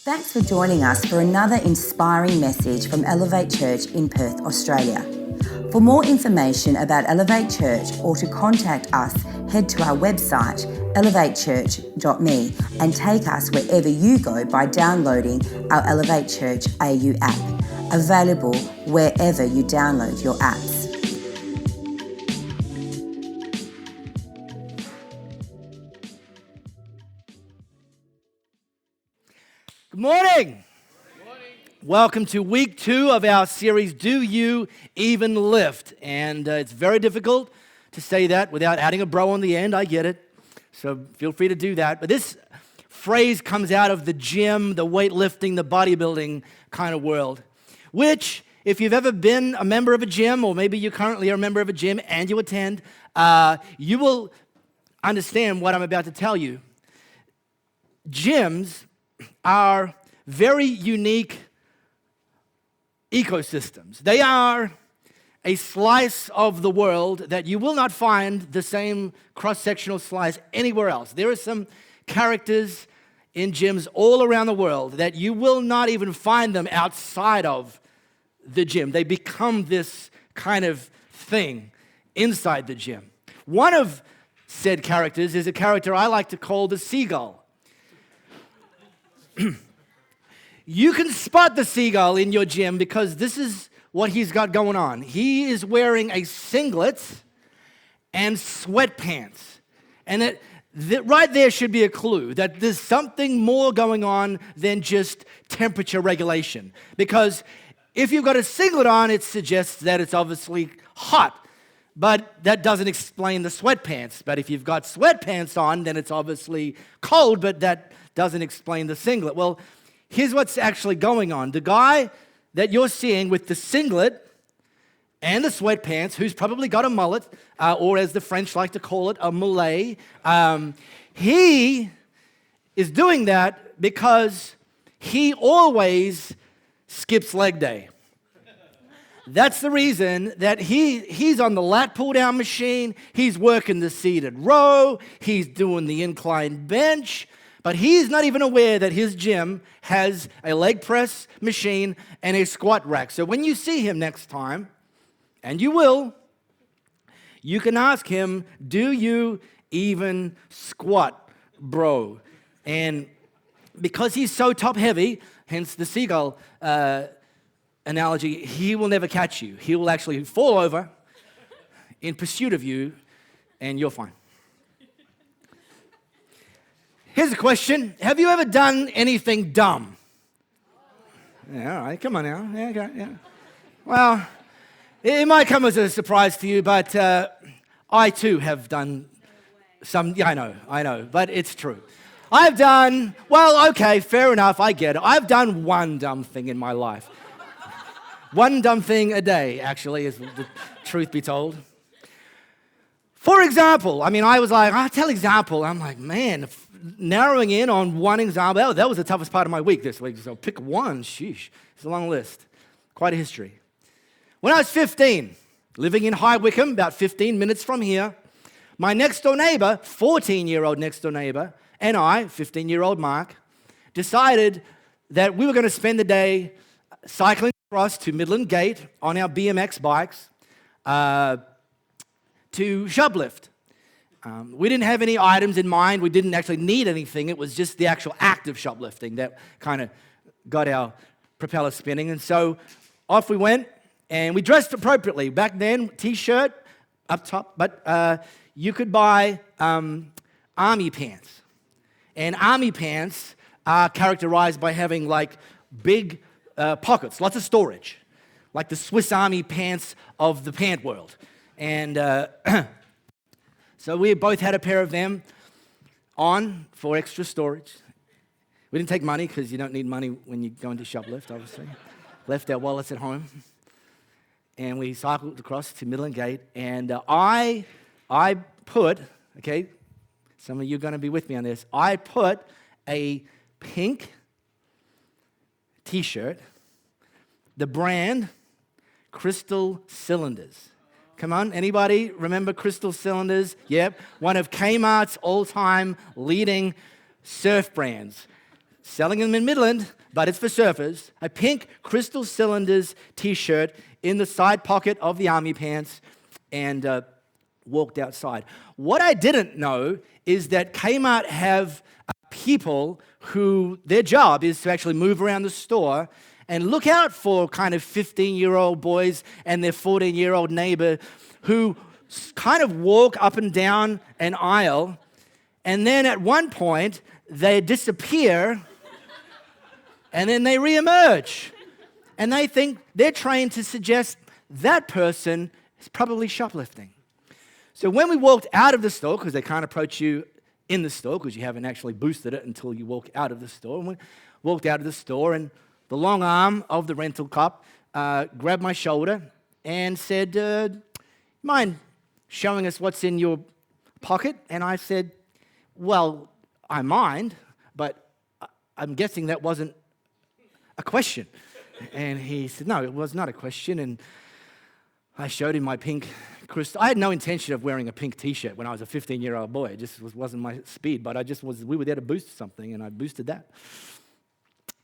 Thanks for joining us for another inspiring message from Elevate Church in Perth, Australia. For more information about Elevate Church or to contact us, head to our website elevatechurch.me and take us wherever you go by downloading our Elevate Church AU app, available wherever you download your apps. Good morning. Welcome to week 2 of our series, Do You Even Lift? And it's very difficult to say that without adding a bro on the end. I get it. So feel free to do that. But this phrase comes out of the gym, the weightlifting, the bodybuilding kind of world, which, if you've ever been a member of a gym, or maybe you currently are a member of a gym and you attend, you will understand what I'm about to tell you. Gyms are very unique ecosystems. They are a slice of the world that you will not find the same cross-sectional slice anywhere else. There are some characters in gyms all around the world that you will not even find them outside of the gym. They become this kind of thing inside the gym. One of said characters is a character I like to call the seagull. You can spot the seagull in your gym because this is what he's got going on. He is wearing a singlet and sweatpants. And right there should be a clue that there's something more going on than just temperature regulation. Because if you've got a singlet on, it suggests that it's obviously hot. But that doesn't explain the sweatpants. But if you've got sweatpants on, then it's obviously cold, but that doesn't explain the singlet. Well, here's what's actually going on. The guy that you're seeing with the singlet and the sweatpants, who's probably got a mullet, or as the French like to call it, a mullet, he is doing that because he always skips leg day. That's the reason that he's on the lat pull-down machine, he's working the seated row, he's doing the incline bench, but he's not even aware that his gym has a leg press machine and a squat rack. So when you see him next time, and you will, you can ask him, do you even squat, bro? And because he's so top heavy, hence the seagull analogy, he will never catch you. He will actually fall over in pursuit of you, and you're fine. Here's a question. Have you ever done anything dumb? Yeah, all right, come on now. Yeah, okay, yeah. Well, it might come as a surprise to you, but I too have done some, yeah, I know, but it's true. I've done, well, okay, fair enough, I get it. I've done one dumb thing in my life. One dumb thing a day, actually, is the truth be told. For example, I was like, I'll tell example. I'm like, man, narrowing in on one example, that was the toughest part of my week this week. So pick one, sheesh. It's a long list. Quite a history. When I was 15, living in High Wycombe, about 15 minutes from here, my next-door neighbor, 14-year-old next-door neighbor, and I, 15-year-old Mark, decided that we were going to spend the day cycling across to Midland Gate on our BMX bikes to shoplift. We didn't have any items in mind. We didn't actually need anything. It was just the actual act of shoplifting that kind of got our propeller spinning. And so off we went, and we dressed appropriately. Back then, T-shirt up top, but you could buy army pants. And army pants are characterized by having like big pockets, lots of storage, like the Swiss Army pants of the pant world. And so we both had a pair of them on for extra storage. We didn't take money because you don't need money when you go into shoplift, obviously. Left our wallets at home. And we cycled across to Midland Gate. And I put, okay, some of you are going to be with me on this. I put a pink T-shirt, the brand Crystal Cylinders. Come on, anybody remember Crystal Cylinders? Yep, one of Kmart's all-time leading surf brands. selling them in Midland, but it's for surfers, a pink Crystal Cylinders t-shirt in the side pocket of the army pants, and walked outside. What I didn't know is that Kmart have people who their job is to actually move around the store and look out for kind of 15-year-old boys and their 14-year-old neighbor who kind of walk up and down an aisle, and then at one point they disappear and then they reemerge. And they think they're trained to suggest that person is probably shoplifting. So when we walked out of the store, because they can't approach you in the store because you haven't actually boosted it until you walk out of the store, and we walked out of the store, and the long arm of the rental cop grabbed my shoulder and said, mind showing us what's in your pocket? And I said, well, I mind, but I'm guessing that wasn't a question. And he said, no, it was not a question. And I showed him my pink Crystal. I had no intention of wearing a pink t-shirt when I was a 15-year-old boy. It just wasn't my speed, but we were there to boost something, and I boosted that.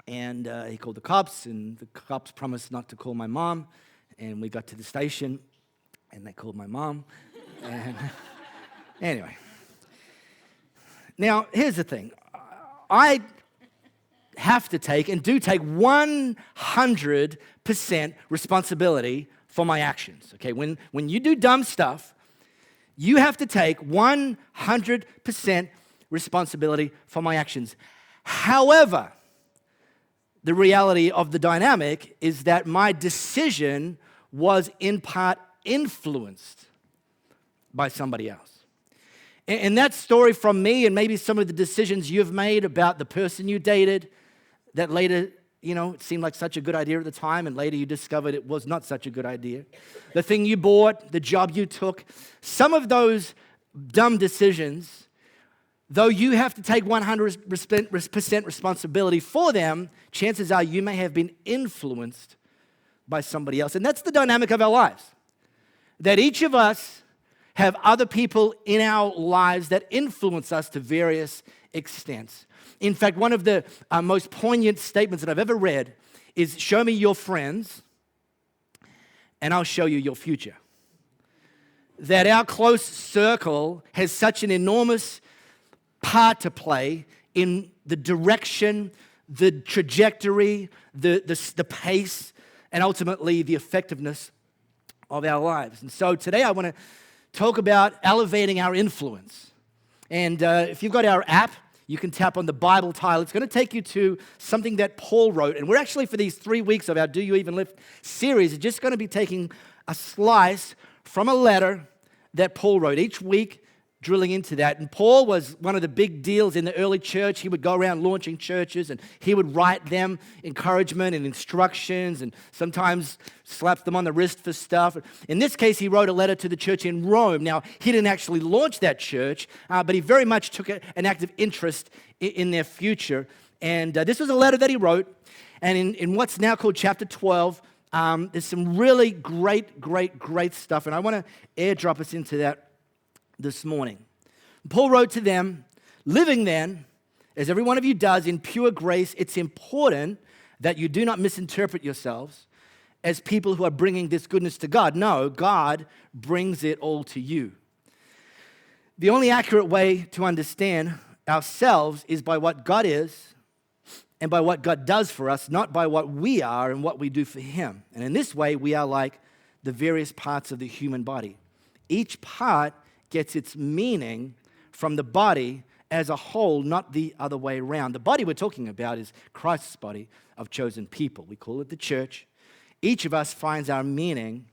And he called the cops, and the cops promised not to call my mom. And we got to the station, and they called my mom. And anyway. Now, here's the thing. I have to take and do take 100% responsibility for my actions. Okay, when you do dumb stuff, you have to take 100% responsibility for my actions. However, the reality of the dynamic is that my decision was in part influenced by somebody else. And that story from me, and maybe some of the decisions you've made about the person you dated, that later, it seemed like such a good idea at the time, and later you discovered it was not such a good idea. The thing you bought, the job you took, some of those dumb decisions, though you have to take 100% responsibility for them, chances are you may have been influenced by somebody else. And that's the dynamic of our lives. That each of us have other people in our lives that influence us to various extents. In fact, one of the most poignant statements that I've ever read is, show me your friends, and I'll show you your future. That our close circle has such an enormous part to play in the direction, the trajectory, the pace, and ultimately the effectiveness of our lives. And so today I want to talk about elevating our influence. And if you've got our app, you can tap on the Bible tile. It's going to take you to something that Paul wrote. And we're actually, for these 3 weeks of our Do You Even Lift series, just going to be taking a slice from a letter that Paul wrote. Each week, drilling into that. And Paul was one of the big deals in the early church. He would go around launching churches, and he would write them encouragement and instructions, and sometimes slaps them on the wrist for stuff. In this case, he wrote a letter to the church in Rome. Now, he didn't actually launch that church, but he very much took an active interest in their future. And this was a letter that he wrote. And in what's now called chapter 12, there's some really great stuff. And I want to airdrop us into that this morning. Paul wrote to them, living then, as every one of you does, in pure grace, it's important that you do not misinterpret yourselves as people who are bringing this goodness to God. No, God brings it all to you. The only accurate way to understand ourselves is by what God is and by what God does for us, not by what we are and what we do for Him. And in this way, we are like the various parts of the human body. Each part gets its meaning from the body as a whole, not the other way around. The body we're talking about is Christ's body of chosen people. We call it the church. Each of us finds our meaning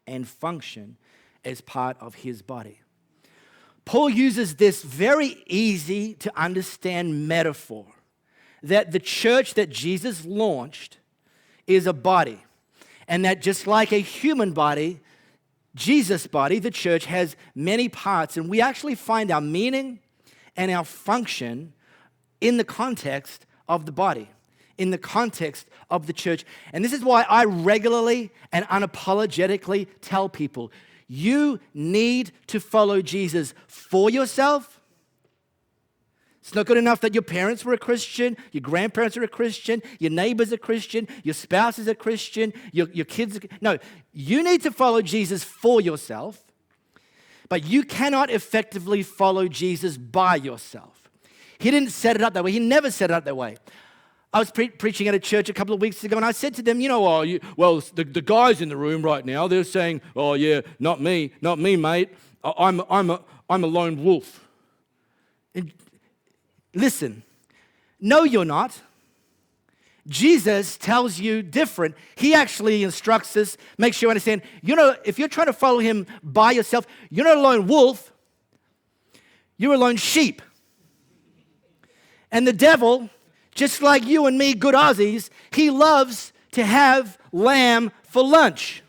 and function as part of His body. Paul uses this very easy to understand metaphor that the church that Jesus launched is a body, and that just like a human body, Jesus' body, the church, has many parts, and we actually find our meaning and our function in the context of the body, in the context of the church. And this is why I regularly and unapologetically tell people, you need to follow Jesus for yourself It's not good enough that your parents were a Christian, your grandparents are a Christian, your neighbor's a Christian, your spouse is a Christian, your kids. No, you need to follow Jesus for yourself, but you cannot effectively follow Jesus by yourself. He didn't set it up that way. He never set it up that way. I was preaching at a church a couple of weeks ago, and I said to them, the guys in the room right now, they're saying, oh yeah, not me, mate. I'm a lone wolf. And listen, no, you're not. Jesus tells you different. He actually instructs us, makes sure you understand, if you're trying to follow him by yourself, you're not a lone wolf, you're a lone sheep. And the devil, just like you and me, good Aussies, he loves to have lamb for lunch.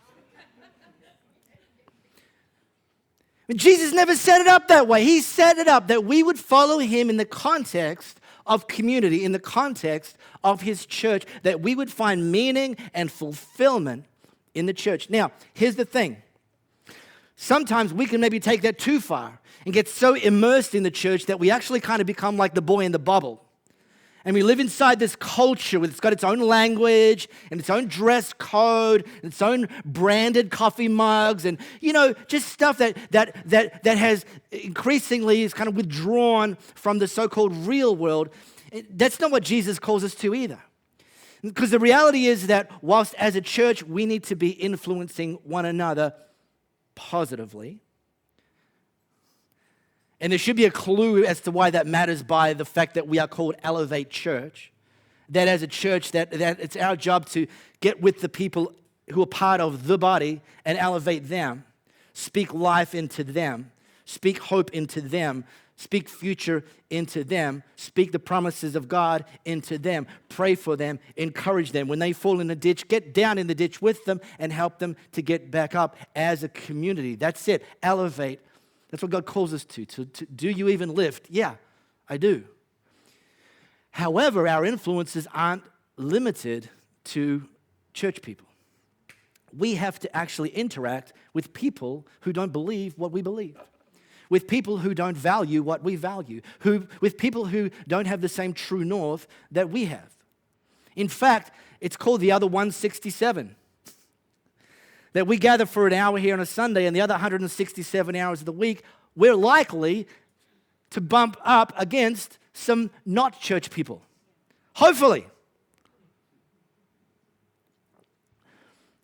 But Jesus never set it up that way. He set it up that we would follow him in the context of community, in the context of his church, that we would find meaning and fulfillment in the church. Now, here's the thing. Sometimes we can maybe take that too far and get so immersed in the church that we actually kind of become like the boy in the bubble. And we live inside this culture it's got its own language and its own dress code, and its own branded coffee mugs, and just stuff that has increasingly is kind of withdrawn from the so-called real world. That's not what Jesus calls us to either. Because the reality is that whilst as a church we need to be influencing one another positively, and there should be a clue as to why that matters by the fact that we are called Elevate Church. That as a church, that it's our job to get with the people who are part of the body and elevate them. Speak life into them. Speak hope into them. Speak future into them. Speak the promises of God into them. Pray for them. Encourage them. When they fall in a ditch, get down in the ditch with them and help them to get back up as a community. That's it. Elevate. That's what God calls us to do you even lift? Yeah, I do. However, our influences aren't limited to church people. We have to actually interact with people who don't believe what we believe, with people who don't value what we value, with people who don't have the same true north that we have. In fact, it's called the other 167. That we gather for an hour here on a Sunday, and the other 167 hours of the week, we're likely to bump up against some not church people. Hopefully.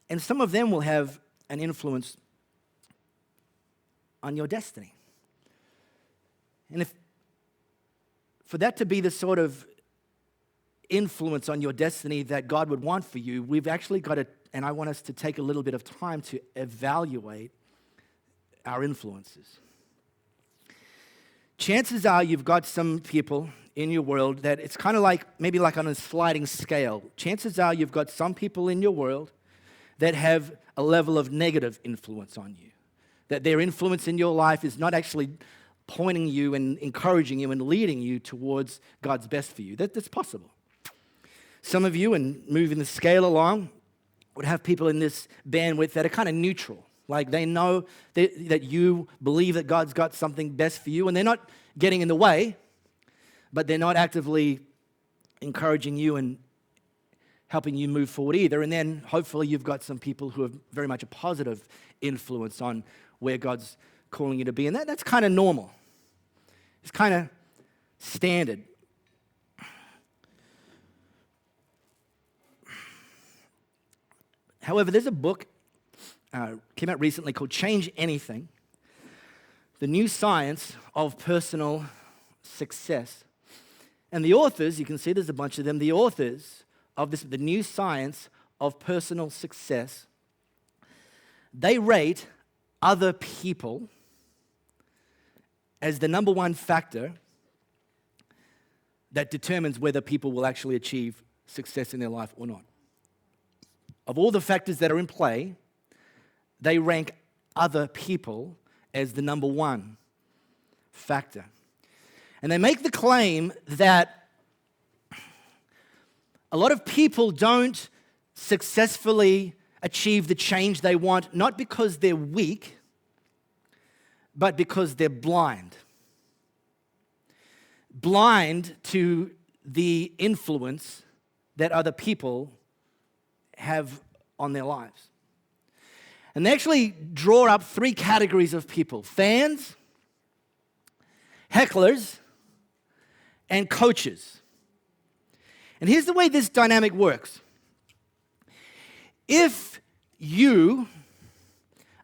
And some of them will have an influence on your destiny. And if for that to be the sort of influence on your destiny that God would want for you, we've actually got to, and I want us to take a little bit of time to evaluate our influences. Chances are you've got some people in your world that it's kind of like, maybe like on a sliding scale. Chances are you've got some people in your world that have a level of negative influence on you. That their influence in your life is not actually pointing you and encouraging you and leading you towards God's best for you. That's possible. Some of you, and moving the scale along, would have people in this bandwidth that are kind of neutral. Like they know that you believe that God's got something best for you, and they're not getting in the way, but they're not actively encouraging you and helping you move forward either. And then hopefully you've got some people who have very much a positive influence on where God's calling you to be. And that's kind of normal. It's kind of standard. However, there's a book came out recently called Change Anything, The New Science of Personal Success. And the authors, you can see there's a bunch of them, the authors of this, The New Science of Personal Success, they rate other people as the number one factor that determines whether people will actually achieve success in their life or not. Of all the factors that are in play, they rank other people as the number one factor. And they make the claim that a lot of people don't successfully achieve the change they want, not because they're weak, but because they're blind. blind to the influence that other people have on their lives. And they actually draw up 3 categories of people: fans, hecklers, and coaches. And here's the way this dynamic works. If you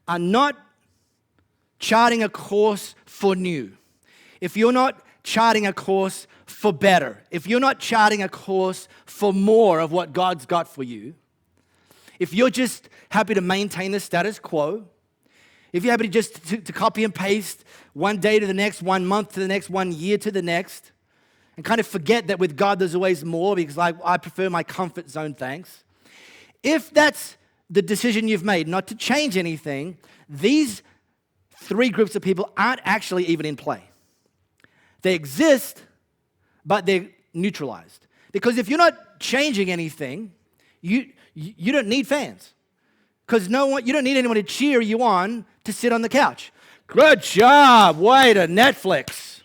are not charting a course for new, if you're not charting a course for better, if you're not charting a course for more of what God's got for you, if you're just happy to maintain the status quo, if you're happy to copy and paste one day to the next, 1 month to the next, 1 year to the next, and kind of forget that with God there's always more because I prefer my comfort zone, thanks. If that's the decision you've made, not to change anything, these 3 groups of people aren't actually even in play. They exist, but they're neutralized. Because if you're not changing anything, you don't need fans. Because you don't need anyone to cheer you on to sit on the couch. Good job, way to Netflix.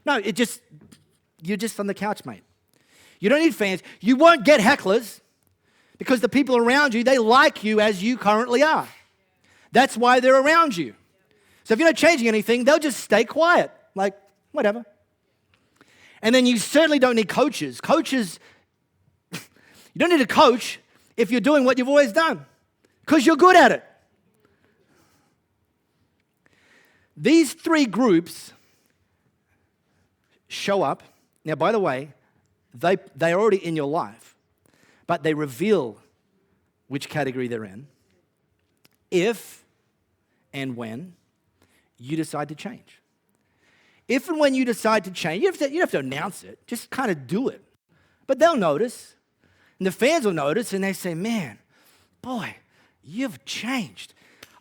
No, you're just on the couch, mate. You don't need fans. You won't get hecklers because the people around you, they like you as you currently are. That's why they're around you. So if you're not changing anything, they'll just stay quiet, like whatever. And then you certainly don't need coaches. Coaches, you don't need a coach if you're doing what you've always done because you're good at it. These 3 groups show up. Now, by the way, they're already in your life, but they reveal which category they're in if and when you decide to change. If and when you decide to change, you don't have to announce it. Just kind of do it. But they'll notice. And the fans will notice, and they say, man, boy, you've changed.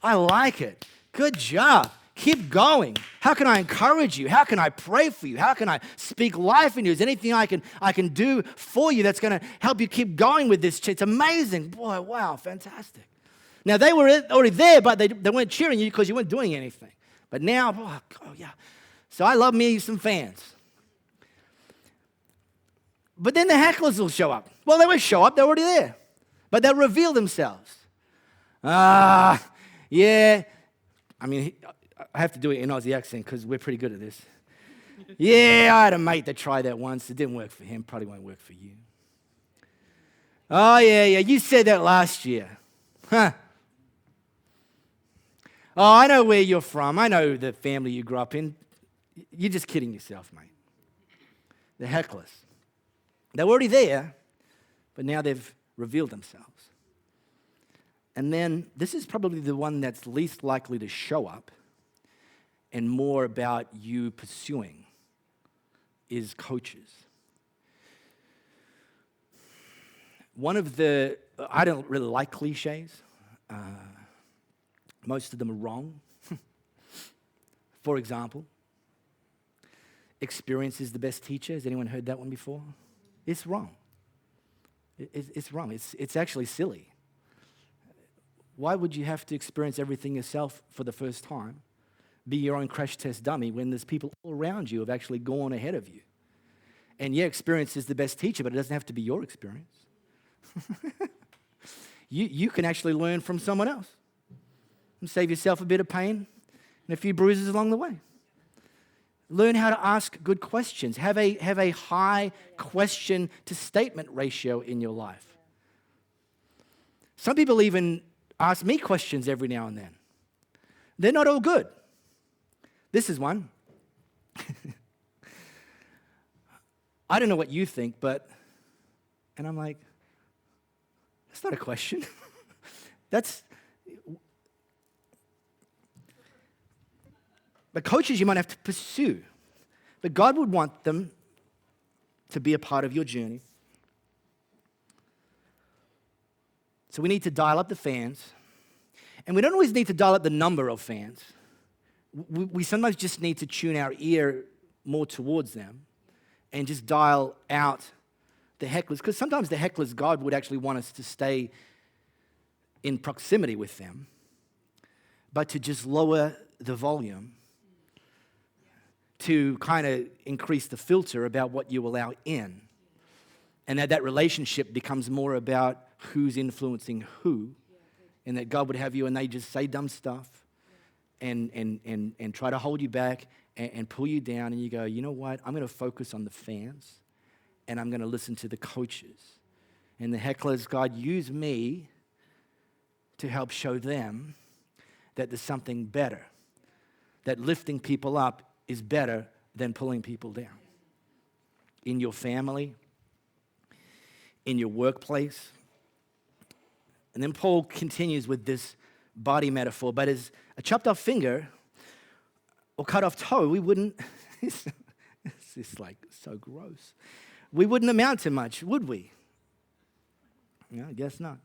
I like it. Good job. Keep going. How can I encourage you? How can I pray for you? How can I speak life in you? Is there anything I can do for you that's going to help you keep going with this? It's amazing. Boy, wow, fantastic. Now, they were already there, but they weren't cheering you because you weren't doing anything. But now, oh yeah. So I love me some fans. But then the hecklers will show up. Well, they won't show up. They're already there. But they'll reveal themselves. Yeah. I mean, I have to do it in Aussie accent because we're pretty good at this. Yeah, I had a mate that tried that once. It didn't work for him. Probably won't work for you. Oh, yeah, you said that last year. Huh. Oh, I know where you're from. I know the family you grew up in. You're just kidding yourself, mate. The hecklers. They were already there, but now they've revealed themselves. And then this is probably the one that's least likely to show up and more about you pursuing is coaches. One of the, I don't really like cliches. Most of them are wrong. For example, experience is the best teacher. Has anyone heard that one before? It's wrong. It's wrong. It's actually silly. Why would you have to experience everything yourself for the first time? Be your own crash test dummy when there's people all around you who have actually gone ahead of you. And yeah, experience is the best teacher, but it doesn't have to be your experience. You can actually learn from someone else and save yourself a bit of pain and a few bruises along the way. Learn how to ask good questions. Have a high question to statement ratio in your life. Some people even ask me questions every now and then. They're not all good. This is one. I don't know what you think, and I'm like, that's not a question. But coaches you might have to pursue. But God would want them to be a part of your journey. So we need to dial up the fans. And we don't always need to dial up the number of fans. We sometimes just need to tune our ear more towards them and just dial out the hecklers. Because sometimes the hecklers, God would actually want us to stay in proximity with them, but to just lower the volume to kind of increase the filter about what you allow in. And that relationship becomes more about who's influencing who, and that God would have you and they just say dumb stuff and try to hold you back and pull you down, and you go, you know what, I'm going to focus on the fans, and I'm going to listen to the coaches. And the hecklers, God, use me to help show them that there's something better, that lifting people up is better than pulling people down. In your family, in your workplace. And then Paul continues with this body metaphor, but as a chopped off finger or cut off toe, we wouldn't, it's just like so gross. We wouldn't amount to much, would we? Yeah, I guess not.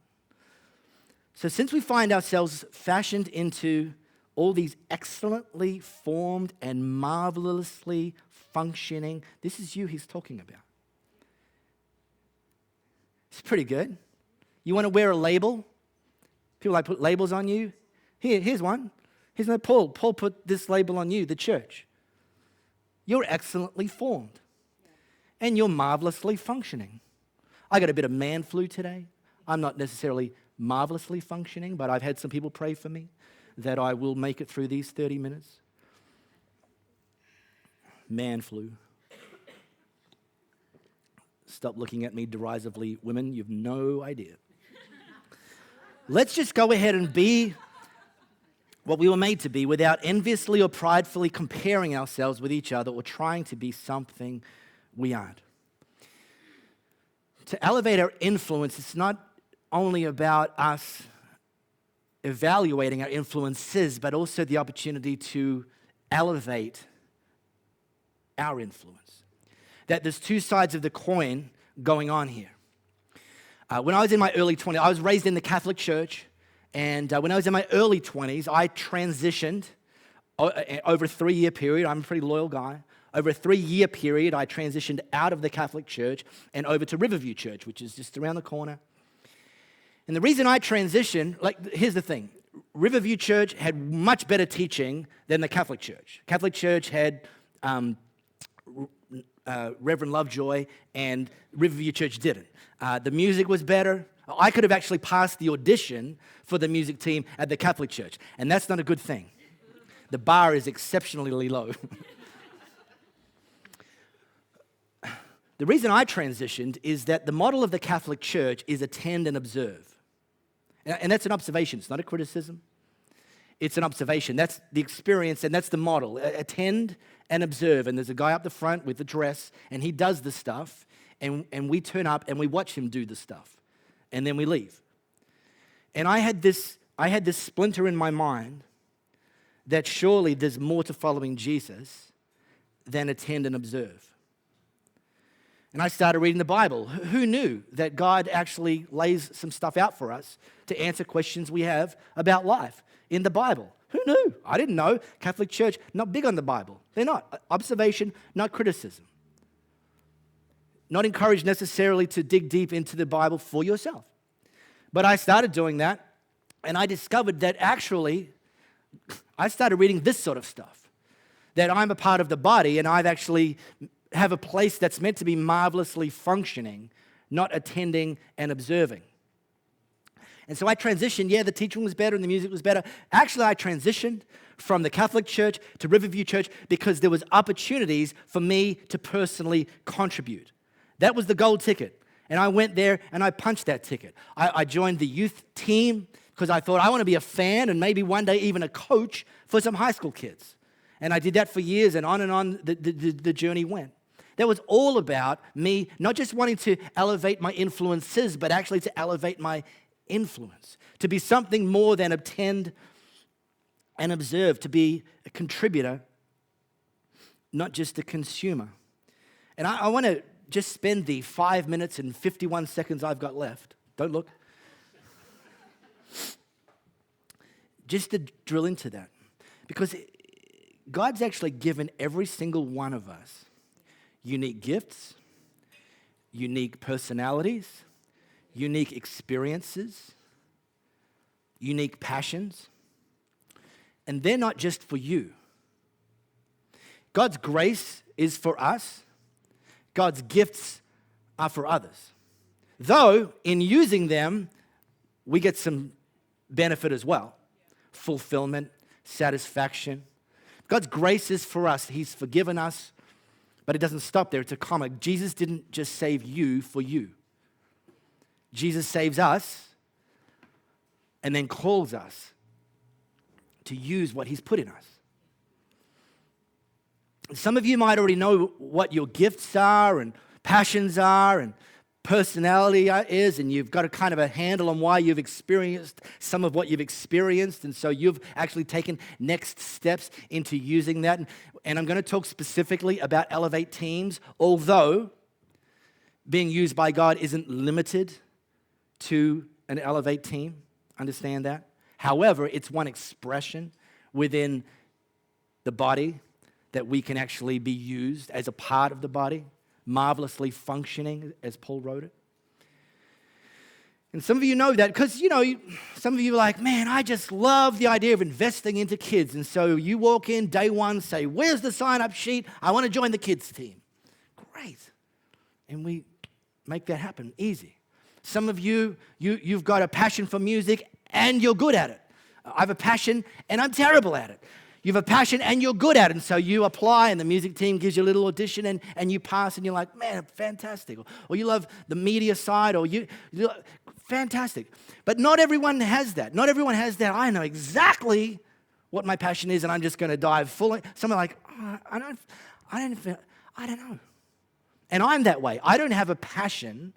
So since we find ourselves fashioned into all these excellently formed and marvelously functioning, this is you he's talking about. It's pretty good. You want to wear a label? People like put labels on you. Here's one. Here's no Paul. Paul put this label on you, the church. You're excellently formed. And you're marvelously functioning. I got a bit of man flu today. I'm not necessarily marvelously functioning, but I've had some people pray for me that I will make it through these 30 minutes. Man flu. Stop looking at me derisively, women. You've no idea. Let's just go ahead and be what we were made to be without enviously or pridefully comparing ourselves with each other or trying to be something we aren't. To elevate our influence, it's not only about us evaluating our influences, but also the opportunity to elevate our influence. That there's two sides of the coin going on here. When I was in my early 20s, I was raised in the Catholic Church, and when I was in my early 20s, I transitioned over a 3-year period. I'm a pretty loyal guy. Over a 3-year period, I transitioned out of the Catholic Church and over to Riverview Church, which is just around the corner. And the reason I transitioned, here's the thing. Riverview Church had much better teaching than the Catholic Church. Catholic Church had Reverend Lovejoy, and Riverview Church didn't. The music was better. I could have actually passed the audition for the music team at the Catholic Church, and that's not a good thing. The bar is exceptionally low. The reason I transitioned is that the model of the Catholic Church is attend and observe. And that's an observation. It's not a criticism. It's an observation. That's the experience, and that's the model. Attend and observe. And there's a guy up the front with the dress, and he does the stuff, and we turn up and we watch him do the stuff, and then we leave. And I had this splinter in my mind that surely there's more to following Jesus than attend and observe. And I started reading the Bible. Who knew that God actually lays some stuff out for us to answer questions we have about life in the Bible? Who knew? I didn't know. Catholic Church, not big on the Bible. They're not. Observation, not criticism. Not encouraged necessarily to dig deep into the Bible for yourself. But I started doing that, and I discovered that actually, I started reading this sort of stuff. That I'm a part of the body, and I've actually have a place that's meant to be marvelously functioning, not attending and observing. And so I transitioned. Yeah, the teaching was better and the music was better. Actually, I transitioned from the Catholic Church to Riverview Church because there was opportunities for me to personally contribute. That was the gold ticket. And I went there and I punched that ticket. I joined the youth team because I thought I want to be a fan and maybe one day even a coach for some high school kids. And I did that for years, and on the journey went. That was all about me not just wanting to elevate my influences, but actually to elevate my influence, to be something more than attend and observe, to be a contributor, not just a consumer. And I want to just spend the 5 minutes and 51 seconds I've got left, don't look, just to drill into that. Because God's actually given every single one of us unique gifts, unique personalities, unique experiences, unique passions, and they're not just for you. God's grace is for us. God's gifts are for others. Though, in using them, we get some benefit as well. Fulfillment, satisfaction. God's grace is for us. He's forgiven us, but it doesn't stop there. It's a comma. Jesus didn't just save you for you. Jesus saves us and then calls us to use what he's put in us. Some of you might already know what your gifts are and passions are and personality is, and you've got a kind of a handle on why you've experienced some of what you've experienced, and so you've actually taken next steps into using that. And I'm going to talk specifically about Elevate teams, although being used by God isn't limited to an Elevate team. Understand that? However, it's one expression within the body that we can actually be used as a part of the body, marvelously functioning, as Paul wrote it. And some of you know that because, some of you are like, man, I just love the idea of investing into kids. And so you walk in day one, say, where's the sign-up sheet? I want to join the kids team. Great. And we make that happen easy. Some of you, you've got a passion for music and you're good at it. I have a passion and I'm terrible at it. You have a passion and you're good at it. And so you apply and the music team gives you a little audition and you pass and you're like, man, fantastic. Or you love the media side or fantastic. But not everyone has that. Not everyone has that. I know exactly what my passion is and I'm just going to dive fully. Some are like, oh, I don't know. And I'm that way. I don't have a passion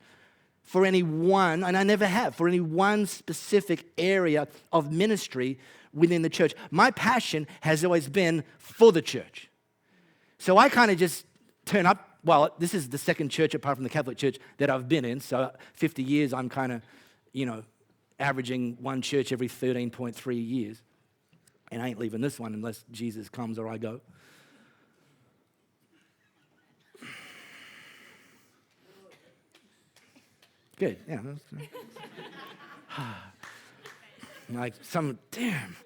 for any one, and I never have, for any one specific area of ministry within the church. My passion has always been for the church. So I kind of just turn up. Well, this is the second church apart from the Catholic Church that I've been in. So 50 years, I'm kind of, averaging one church every 13.3 years. And I ain't leaving this one unless Jesus comes or I go. Good, yeah. Like some, damn.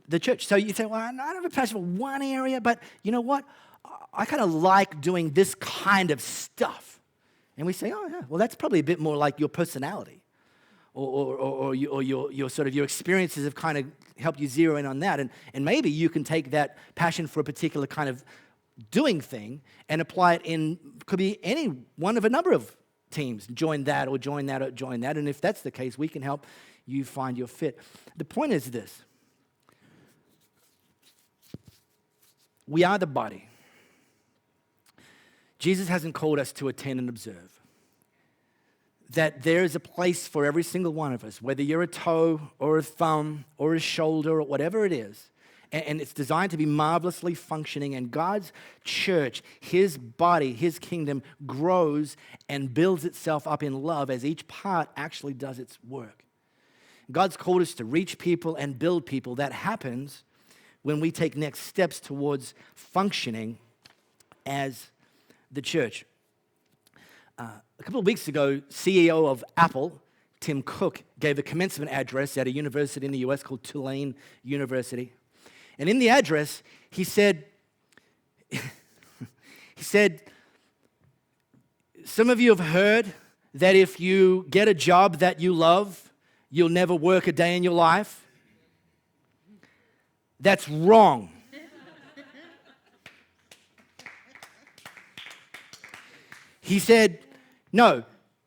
The church. So you say, well, I don't have a passion for one area, but you know what? I kind of like doing this kind of stuff. And we say, oh, yeah, well, that's probably a bit more like your personality. Or your sort of your experiences have kind of helped you zero in on that. And maybe you can take that passion for a particular kind of doing thing and apply it in, could be any one of a number of teams. Join that or join that or join that. And if that's the case, we can help you find your fit. The point is this. We are the body. Jesus hasn't called us to attend and observe. That there is a place for every single one of us, whether you're a toe or a thumb or a shoulder or whatever it is. And it's designed to be marvelously functioning. And God's church, his body, his kingdom grows and builds itself up in love as each part actually does its work. God's called us to reach people and build people. That happens when we take next steps towards functioning as the church. A couple of weeks ago, CEO of Apple, Tim Cook, gave a commencement address at a university in the US called Tulane University. And in the address, he said, some of you have heard that if you get a job that you love, you'll never work a day in your life. That's wrong. He said, no,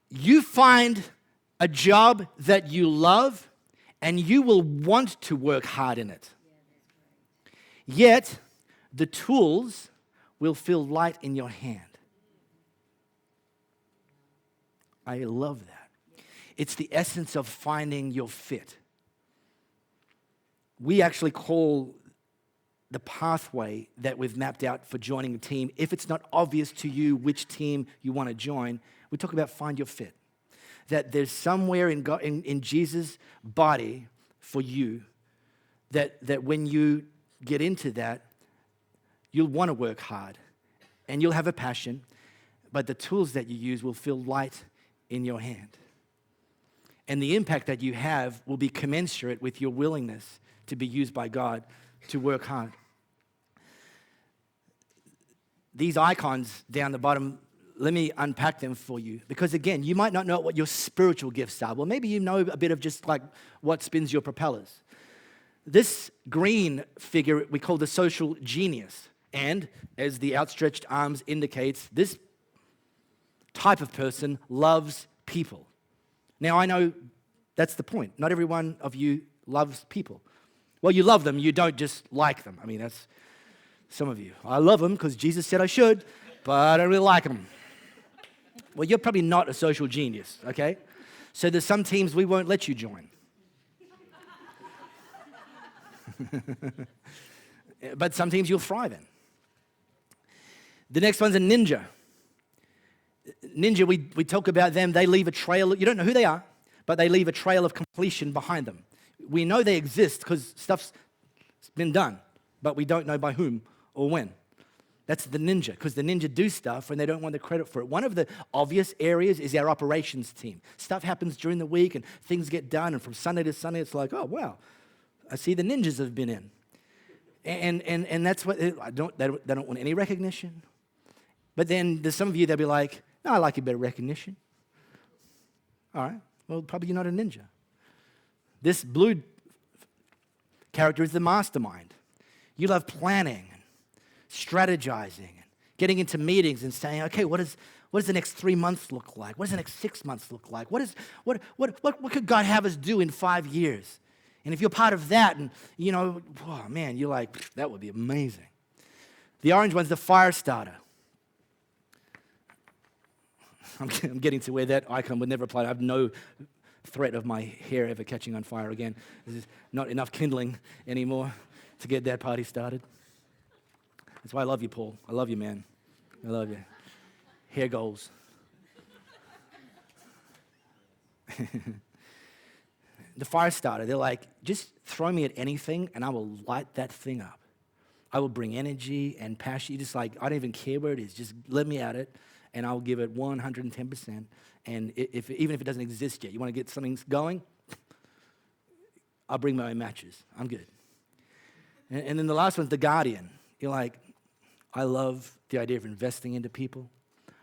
you find a job that you love and you will want to work hard in it. Yet, the tools will feel light in your hand. I love that. It's the essence of finding your fit. We actually call the pathway that we've mapped out for joining a team, if it's not obvious to you which team you want to join, we talk about find your fit. That there's somewhere in God, in Jesus' body for you that when you get into that, you'll want to work hard and you'll have a passion, but the tools that you use will feel light in your hand. And the impact that you have will be commensurate with your willingness to be used by God to work hard. These icons down the bottom, let me unpack them for you. Because again, you might not know what your spiritual gifts are. Well, maybe you know a bit of just like what spins your propellers. This green figure we call the social genius. And as the outstretched arms indicates, this type of person loves people. Now, I know that's the point. Not every one of you loves people. Well, you love them, you don't just like them. I mean, that's some of you. I love them because Jesus said I should, but I don't really like them. Well, you're probably not a social genius, okay? So there's some teams we won't let you join. But some teams you'll thrive in. The next one's a ninja. Ninja, we talk about them. They leave a trail. You don't know who they are, but they leave a trail of completion behind them. We know they exist because stuff's been done, but we don't know by whom or when. That's the ninja, because the ninja do stuff and they don't want the credit for it. One of the obvious areas is our operations team. Stuff happens during the week and things get done, and from Sunday to Sunday, it's like, oh, wow, I see the ninjas have been in. And that's what, they don't want any recognition. But then there's some of you that'll be like, no, I like a bit of recognition. All right, well, probably you're not a ninja. This blue character is the mastermind. You love planning, and strategizing, and getting into meetings and saying, okay, what does the next 3 months look like? What does the next 6 months look like? What could God have us do in 5 years? And if you're part of that, and you know, oh man, you're like, that would be amazing. The orange one's the fire starter. I'm getting to where that icon would never apply. I have no threat of my hair ever catching on fire again. There's not enough kindling anymore to get that party started. That's why I love you, Paul. I love you, man. I love you. Hair goals. The fire starter, they're like, just throw me at anything and I will light that thing up. I will bring energy and passion. Just like, I don't even care where it is. Just let me at it and I'll give it 110%. And even if it doesn't exist yet, you want to get something going, I'll bring my own matches. I'm good. And then the last one's the guardian. You're like, I love the idea of investing into people.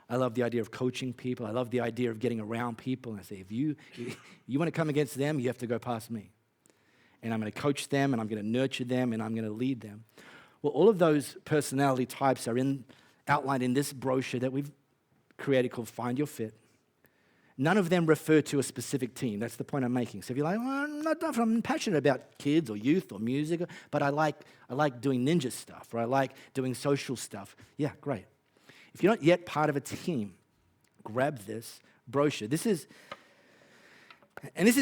I love the idea of coaching people. I love the idea of getting around people. And I say, if you want to come against them, you have to go past me. And I'm going to coach them, and I'm going to nurture them, and I'm going to lead them. Well, all of those personality types are outlined in this brochure that we've created called Find Your Fit. None of them refer to a specific team. That's the point I'm making. So if you're like, well, I'm passionate about kids or youth or music, but I like doing ninja stuff, or I like doing social stuff. Yeah, great. If you're not yet part of a team, grab this brochure. This is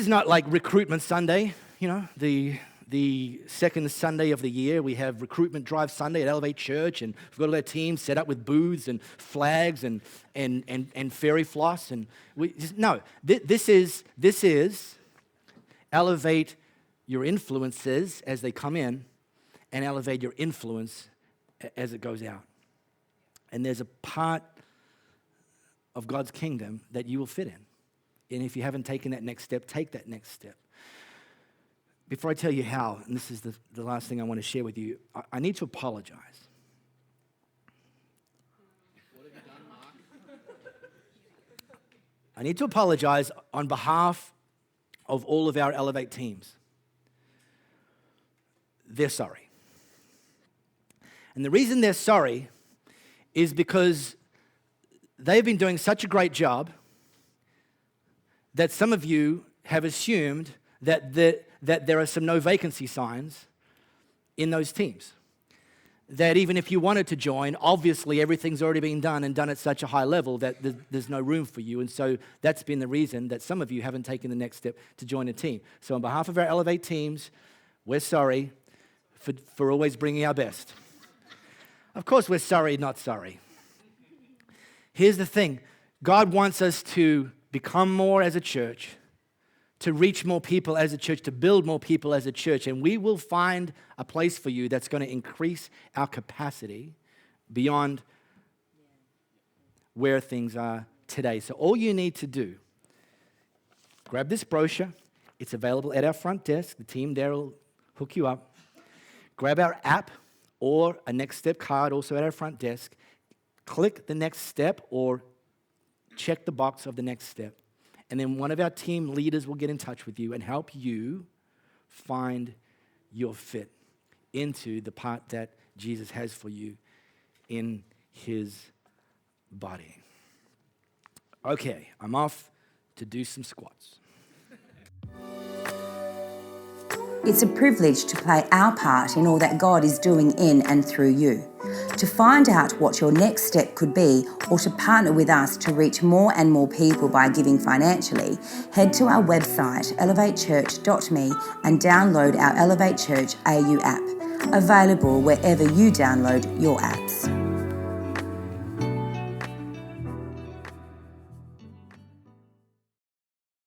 not like Recruitment Sunday, you know, the second Sunday of the year. We have Recruitment Drive Sunday at Elevate Church, and we've got all our teams set up with booths and flags and fairy floss. And this is elevate your influences as they come in, and elevate your influence as it goes out. And there's a part of God's kingdom that you will fit in. And if you haven't taken that next step, take that next step. Before I tell you how, and this is the last thing I want to share with you, I need to apologize. What have you done, Mark? I need to apologize on behalf of all of our Elevate teams. They're sorry. And the reason they're sorry is because they've been doing such a great job that some of you have assumed that there are some no vacancy signs in those teams. That even if you wanted to join, obviously everything's already been done and done at such a high level that there's no room for you. And so that's been the reason that some of you haven't taken the next step to join a team. So on behalf of our Elevate teams, we're sorry for always bringing our best. Of course, we're sorry, not sorry. Here's the thing. God wants us to become more as a church, to reach more people as a church, to build more people as a church. And we will find a place for you that's going to increase our capacity beyond where things are today. So all you need to do, grab this brochure. It's available at our front desk. The team there will hook you up. Grab our app or a Next Step card also at our front desk. Click the next step or check the box of the next step. And then one of our team leaders will get in touch with you and help you find your fit into the part that Jesus has for you in his body. Okay, I'm off to do some squats. It's a privilege to play our part in all that God is doing in and through you. To find out what your next step could be or to partner with us to reach more and more people by giving financially, head to our website elevatechurch.me and download our Elevate Church AU app, available wherever you download your apps.